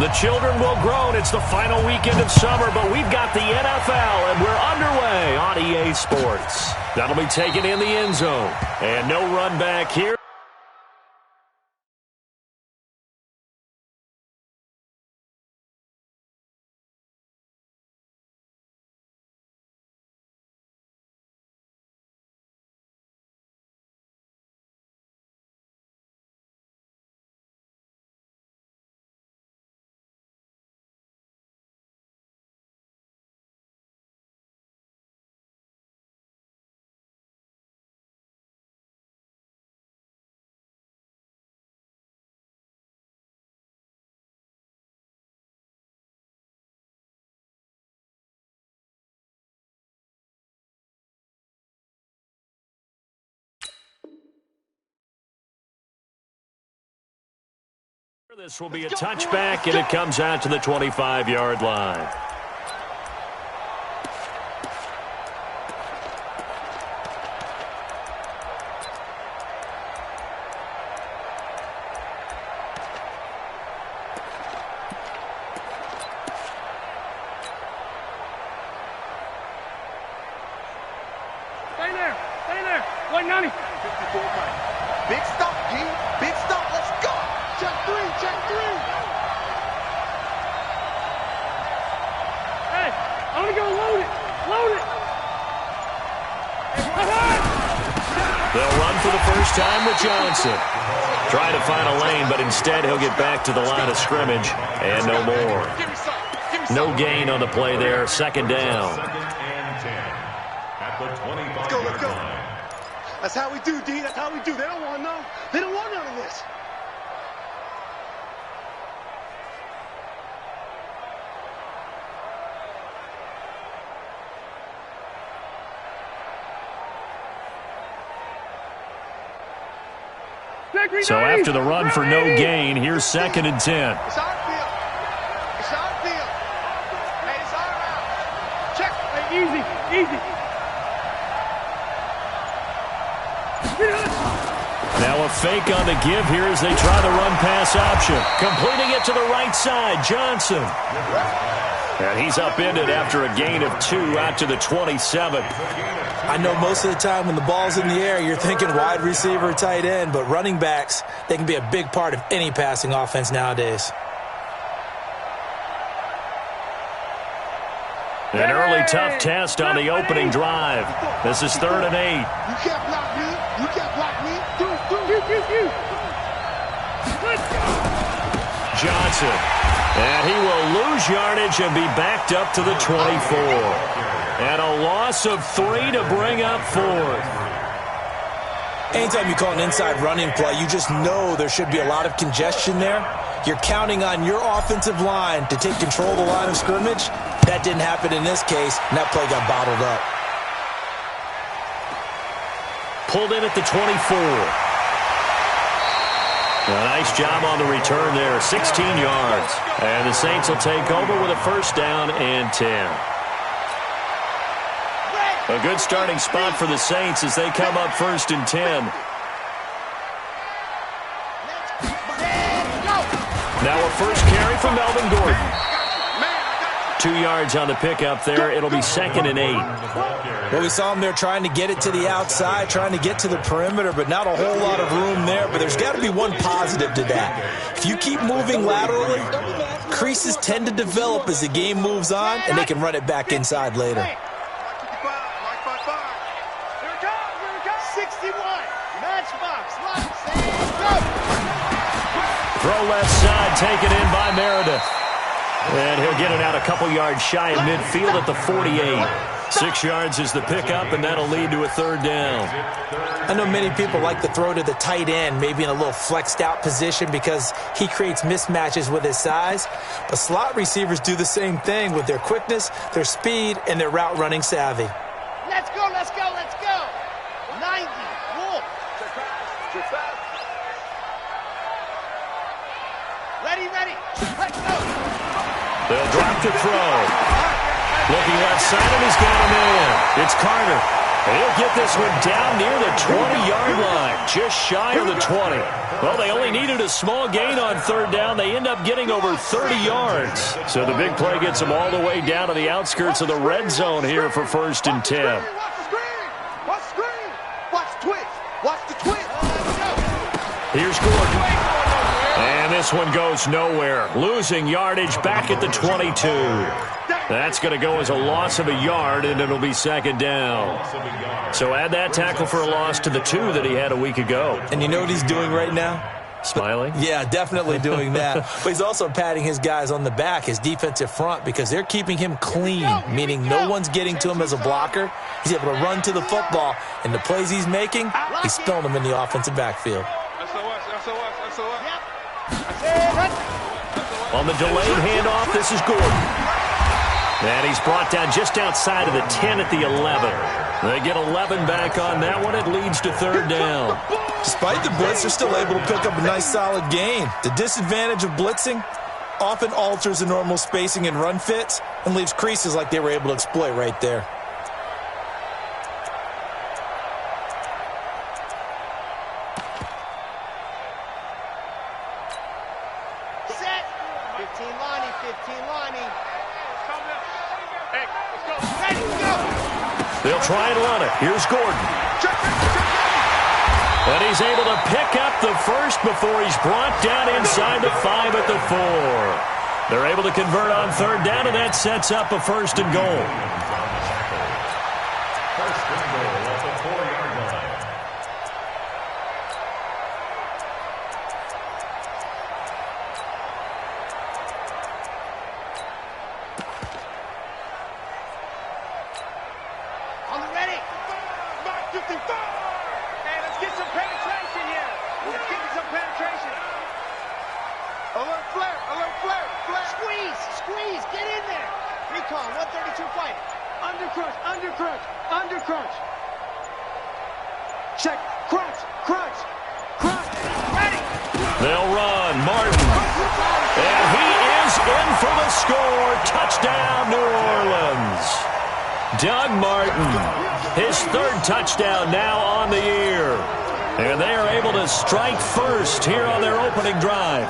The children will groan. It's the final weekend of summer, but we've got the NFL, and we're underway on EA Sports. That'll be taken in the end zone. And no run back here. This will be a touchback, and it comes out to the 25-yard line. Stay there. Stay there. Wait, Nani. 54 right. Big stop, G. Big stop. Let's go. Check three. Check three. Hey, I'm going to go load it. Load it. They'll run for the first time with Johnson. Trying to find a lane, but instead he'll get back to the line of scrimmage, and no more. No gain on the play there. Second down. Let's go, let's go. That's how we do, D. That's how we do. They don't want none. They don't want none of this. So after the run for no gain, here's 2nd and 10. It's our field. It's our field. Hey, it's our route. Check. Hey, easy, easy. Now a fake on the give here as they try the run-pass option. Completing it to the right side, Johnson. And he's upended after a gain of 2 out to the 27. I know most of the time when the ball's in the air, you're thinking wide receiver, tight end, but running backs, they can be a big part of any passing offense nowadays. An early tough test on the opening drive. This is 3rd and 8. You can't block me. You can't block me. Johnson. And he will lose yardage and be backed up to the 24. And a loss of 3 to bring up 4th. Anytime you call an inside running play, you just know there should be a lot of congestion there. You're counting on your offensive line to take control of the line of scrimmage. That didn't happen in this case, and that play got bottled up. Pulled in at the 24. A nice job on the return there, 16 yards. And the Saints will take over with a 1st down and 10. A good starting spot for the Saints as they come up 1st and 10. Now a first carry from Melvin Gordon. 2 yards on the pickup there. It'll be 2nd and 8. Well, we saw him there trying to get it to the outside, trying to get to the perimeter, but not a whole lot of room there. But there's got to be one positive to that. If you keep moving laterally, creases tend to develop as the game moves on, and they can run it back inside later. 61. Matchbox. Throw left side, taken in by Meredith. And he'll get it out a couple yards shy of midfield at the 48. 6 yards is the pickup, and that'll lead to a 3rd down. I know many people like to throw to the tight end, maybe in a little flexed out position because he creates mismatches with his size. But slot receivers do the same thing with their quickness, their speed, and their route running savvy. Let's go, let's go, let's go. 90. Wolf. Ready, ready. Let's go. They'll drop to throw. Looking left side, and he's got him in. It's Carter. He'll get this one down near the 20-yard line, just shy of the 20. Well, they only needed a small gain on third down. They end up getting over 30 yards. So the big play gets them all the way down to the outskirts of the red zone here for 1st and 10. Watch the screen! Watch the screen! Watch the twitch! Watch the twitch! Here's Gordon. And this one goes nowhere. Losing yardage back at the 22. That's going to go as a loss of a yard, and it'll be 2nd down. So add that tackle for a loss to the 2 that he had a week ago. And you know what he's doing right now? Smiling? Yeah, definitely doing that. But he's also patting his guys on the back, his defensive front, because they're keeping him clean, meaning no one's getting to him as a blocker. He's able to run to the football, and the plays he's making, he's spilling them in the offensive backfield. On the delayed handoff, this is Gordon. And he's brought down just outside of the 10 at the 11. They get 11 back on that one. It leads to 3rd down. Despite the blitz, they're still able to pick up a nice, solid gain. The disadvantage of blitzing often alters the normal spacing and run fits and leaves creases like they were able to exploit right there. Set! 15 Lonnie, 15 Lonnie. Hey, let's go. Ready, go! They'll try and run it. Here's Gordon. And he's able to pick up the first before he's brought down inside the 5 at the 4. They're able to convert on 3rd down, and that sets up a 1st and goal. They'll run. Martin. And he is in for the score. Touchdown, New Orleans. Doug Martin. His 3rd touchdown now on the year. And they are able to strike first here on their opening drive.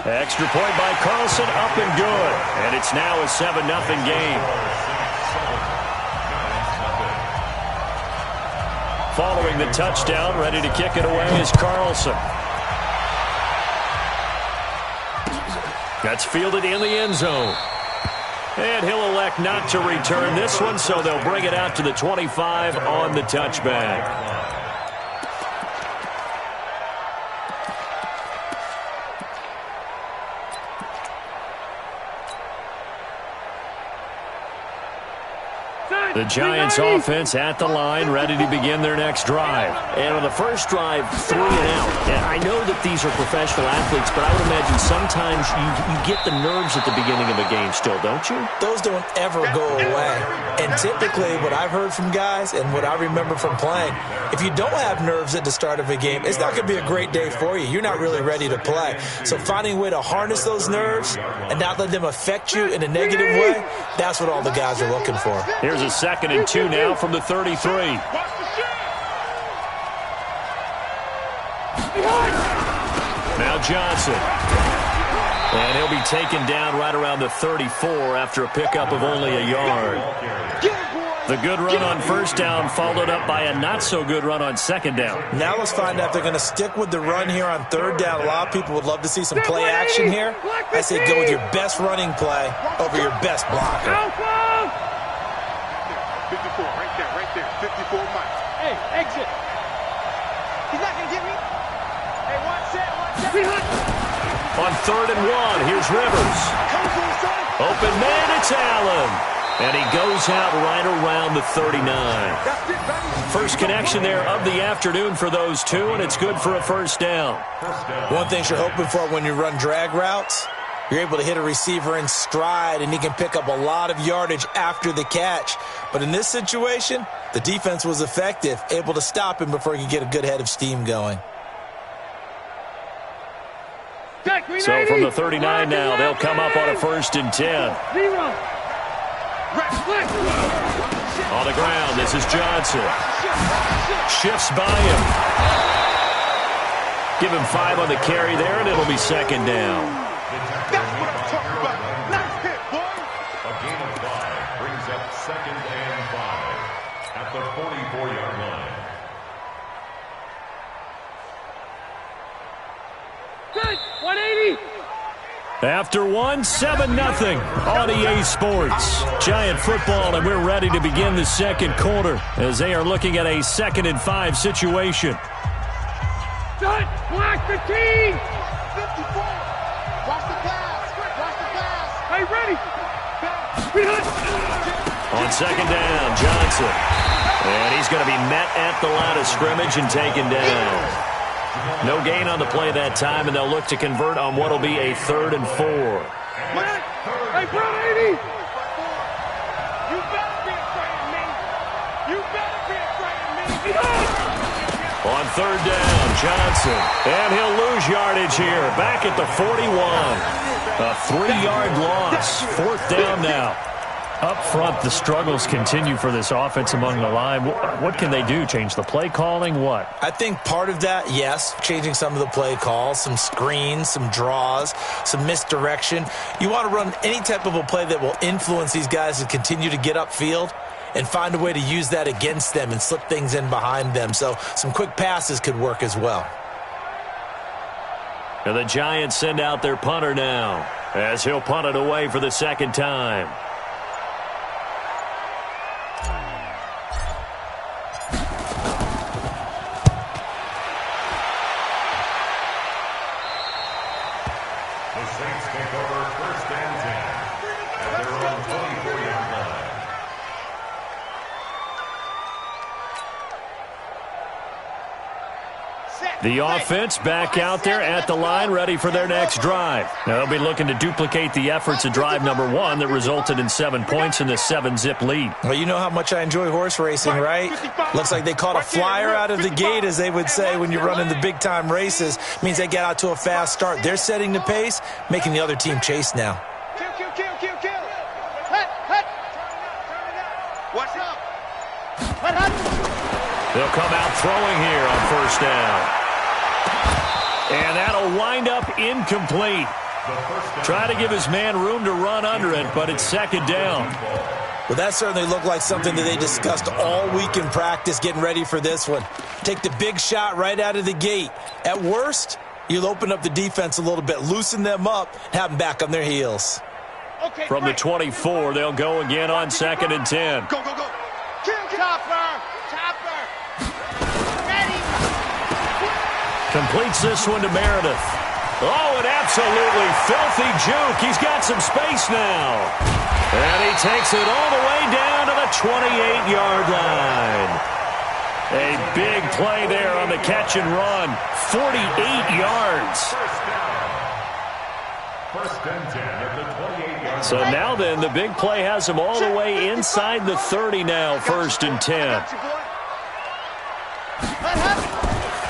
Extra point by Carlson, up and good. And it's now a 7-0 game. Following the touchdown, ready to kick it away is Carlson. That's fielded in the end zone. And he'll elect not to return this one, so they'll bring it out to the 25 on the touchback. The Giants offense at the line, ready to begin their next drive. And on the first drive, 3 and out. And I know that these are professional athletes, but I would imagine sometimes you get the nerves at the beginning of a game still, don't you? Those don't ever go away. And typically what I've heard from guys and what I remember from playing, if you don't have nerves at the start of a game, it's not going to be a great day for you. You're not really ready to play. So finding a way to harness those nerves and not let them affect you in a negative way, that's what all the guys are looking for. Here's a 2nd and 2 now from the 33. Now Johnson. And he'll be taken down right around the 34 after a pickup of only a yard. The good run on 1st down followed up by a not-so-good run on 2nd down. Now let's find out if they're going to stick with the run here on 3rd down. A lot of people would love to see some play action here. I say go with your best running play over your best blocker. 54, right there, 54 Mike. Hey, exit. He's not going to get me. Hey, watch that. On 3rd and 1, here's Rivers. Open man, it's Allen. And he goes out right around the 39. First connection there of the afternoon for those two, and it's good for a 1st down. One thing you're hoping for when you run drag routes, you're able to hit a receiver in stride, and he can pick up a lot of yardage after the catch. But in this situation, the defense was effective, able to stop him before he could get a good head of steam going. So from the 39 now, they'll come up on a 1st and 10. On the ground, this is Johnson. Shifts by him. Give him 5 on the carry there, and it'll be second down. That's what I'm talking about. Nice hit, boy. A gain of 5 brings up 2nd and 5 at the 44-yard line. Good. 180. After 1, 7-0 on EA Sports. Giant football, and we're ready to begin the second quarter as they are looking at a 2nd and 5 situation. Good. Block the team. 54. Watch the pass. Watch the pass. Hey, ready. On 2nd down, Johnson. And he's going to be met at the line of scrimmage and taken down. No gain on the play that time, and they'll look to convert on what will be a 3rd and 4. Hey, bro, 80. You better be afraid of me. You better be afraid of me. On 3rd down, Johnson. And he'll lose yardage here. Back at the 41. A 3-yard loss. 4th down now. Up front, the struggles continue for this offense among the line. What can they do? Change the play calling? What? I think part of that, yes, changing some of the play calls, some screens, some draws, some misdirection. You want to run any type of a play that will influence these guys to continue to get upfield and find a way to use that against them and slip things in behind them. So some quick passes could work as well. And the Giants send out their punter now as he'll punt it away for the 2nd time. The offense back out there at the line, ready for their next drive. Now they'll be looking to duplicate the efforts of drive number 1 that resulted in 7 points in the 7-zip lead. Well, you know how much I enjoy horse racing, right? Looks like they caught a flyer out of the gate, as they would say when you're running the big-time races. Means they get out to a fast start. They're setting the pace, making the other team chase now. Kill. Hut. What's up? Hut. They'll come out throwing here on 1st down. And that'll wind up incomplete. Try to give his man room to run under it, but it's 2nd down. Well, that certainly looked like something that they discussed all week in practice, getting ready for this one. Take the big shot right out of the gate. At worst, you'll open up the defense a little bit, loosen them up, have them back on their heels. Okay, from the 24, they'll go again on 2nd and 10. Go. Chopper. Ready. Completes this one to Meredith. Oh, an absolutely filthy juke. He's got some space now. And he takes it all the way down to the 28-yard line. A big play there on the catch and run. 48 yards. First and 10 at the 28-yard. So now then, the big play has him all the way inside the 30 now, 1st and 10.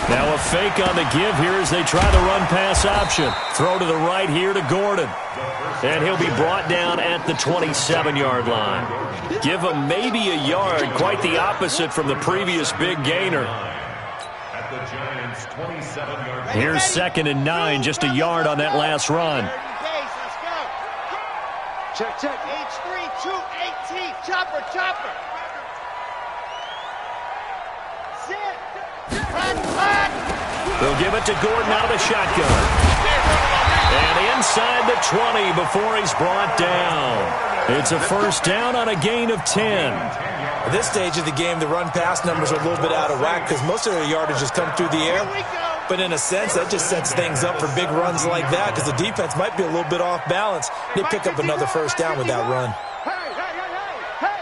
Now a fake on the give here as they try the run-pass option. Throw to the right here to Gordon. And he'll be brought down at the 27-yard line. Give him maybe a yard, quite the opposite from the previous big gainer. At the Giants' 27-yard. Here's 2nd and 9, just a yard on that last run. Check. H3, 218. Chopper. Sit. They'll give it to Gordon out of the shotgun. And inside the 20 before he's brought down. It's a 1st down on a gain of 10. At this stage of the game, the run-pass numbers are a little bit out of whack because most of their yardage has come through the air. But in a sense, that just sets things up for big runs like that because the defense might be a little bit off balance. They pick up another 1st down with that run. Hey.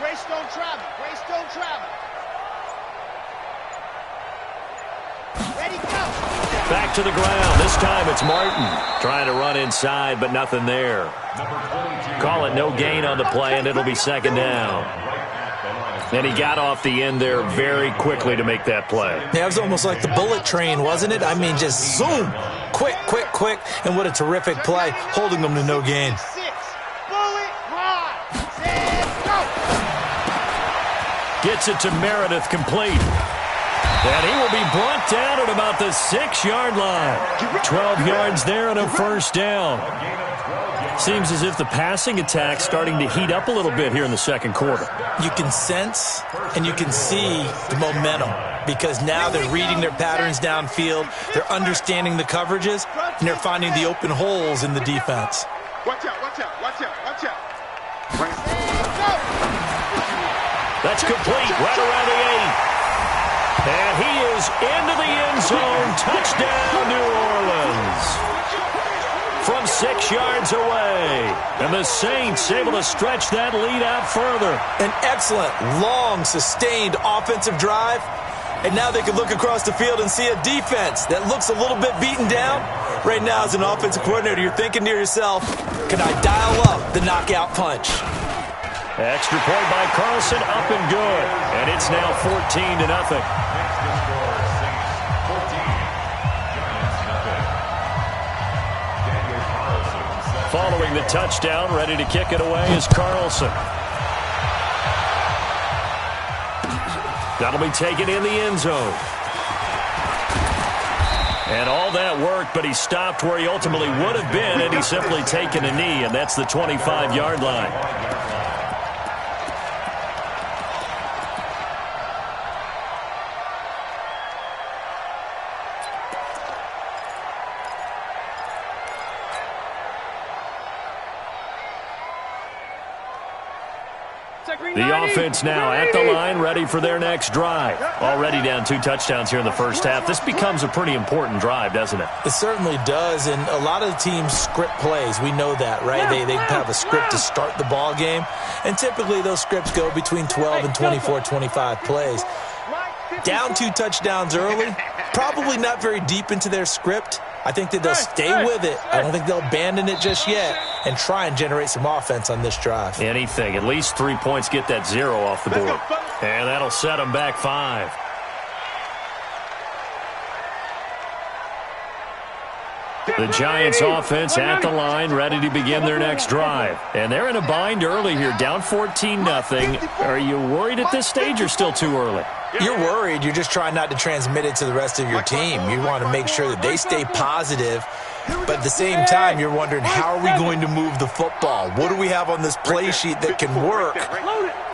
Grace don't travel. Ready, go. Back to the ground. This time it's Martin. Trying to run inside, but nothing there. Call it no gain on the play, and it'll be 2nd down. And he got off the end there very quickly to make that play. Yeah, it was almost like the bullet train, wasn't it? I mean, just zoom. Quick. And what a terrific play, holding them to no gain. Bullet rod. Gets it to Meredith complete. And he will be brought down at about the 6-yard line. 12 yards there and a first down. Seems as if the passing attack's starting to heat up a little bit here in the second quarter. You can sense and you can see the momentum because now they're reading their patterns downfield, they're understanding the coverages, and they're finding the open holes in the defense. Watch out, watch out, watch out, watch out. That's complete right around the 8. And he is into the end zone. Touchdown, New Orleans. From 6 yards away. And the Saints able to stretch that lead out further. An excellent, long, sustained offensive drive. And now they can look across the field and see a defense that looks a little bit beaten down. Right now, as an offensive coordinator, you're thinking to yourself, can I dial up the knockout punch? Extra point by Carlson, up and good. And it's now 14-0. Following the touchdown, ready to kick it away is Carlson. That'll be taken in the end zone. And all that worked, but he stopped where he ultimately would have been, and he's simply taken a knee, and that's the 25-yard line. The offense now at the line, ready for their next drive. Already down 2 touchdowns here in the first half. This becomes a pretty important drive, doesn't it? It certainly does, and a lot of the teams script plays. We know that, right? They have a script to start the ball game, and typically those scripts go between 12 and 24, 25 plays. Down 2 touchdowns early, probably not very deep into their script. I think that they'll stay with it. I don't think they'll abandon it just yet and try and generate some offense on this drive. Anything. At least 3 points, get that 0 off the board. And that'll set them back 5. The Giants offense at the line, ready to begin their next drive. And they're in a bind early here, down 14-0. Are you worried at this stage or still too early? You're worried. You're just trying not to transmit it to the rest of your team. You want to make sure that they stay positive. But at the same time, you're wondering, how are we going to move the football? What do we have on this play sheet that can work?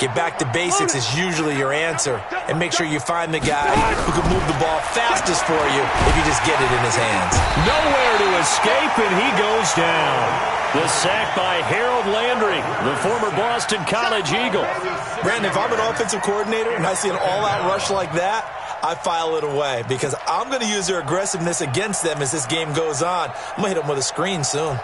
Get back to basics is usually your answer. And make sure you find the guy who can move the ball fastest for you if you just get it in his hands. Nowhere to escape, and he goes down. The sack by Harold Landry, the former Boston College Eagle. Brandon, if I'm an offensive coordinator and I see an all-out rush like that, I file it away because I'm going to use their aggressiveness against them as this game goes on. I'm going to hit them with a screen soon.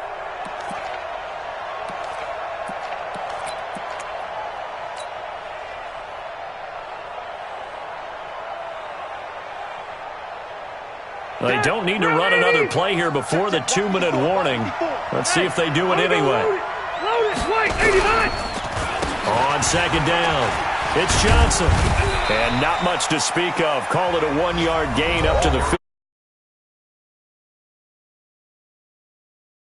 They don't need to run another play here before the 2-minute warning. Let's see if they do it anyway. On second down, it's Johnson. And not much to speak of. Call it a 1-yard gain up to the 50.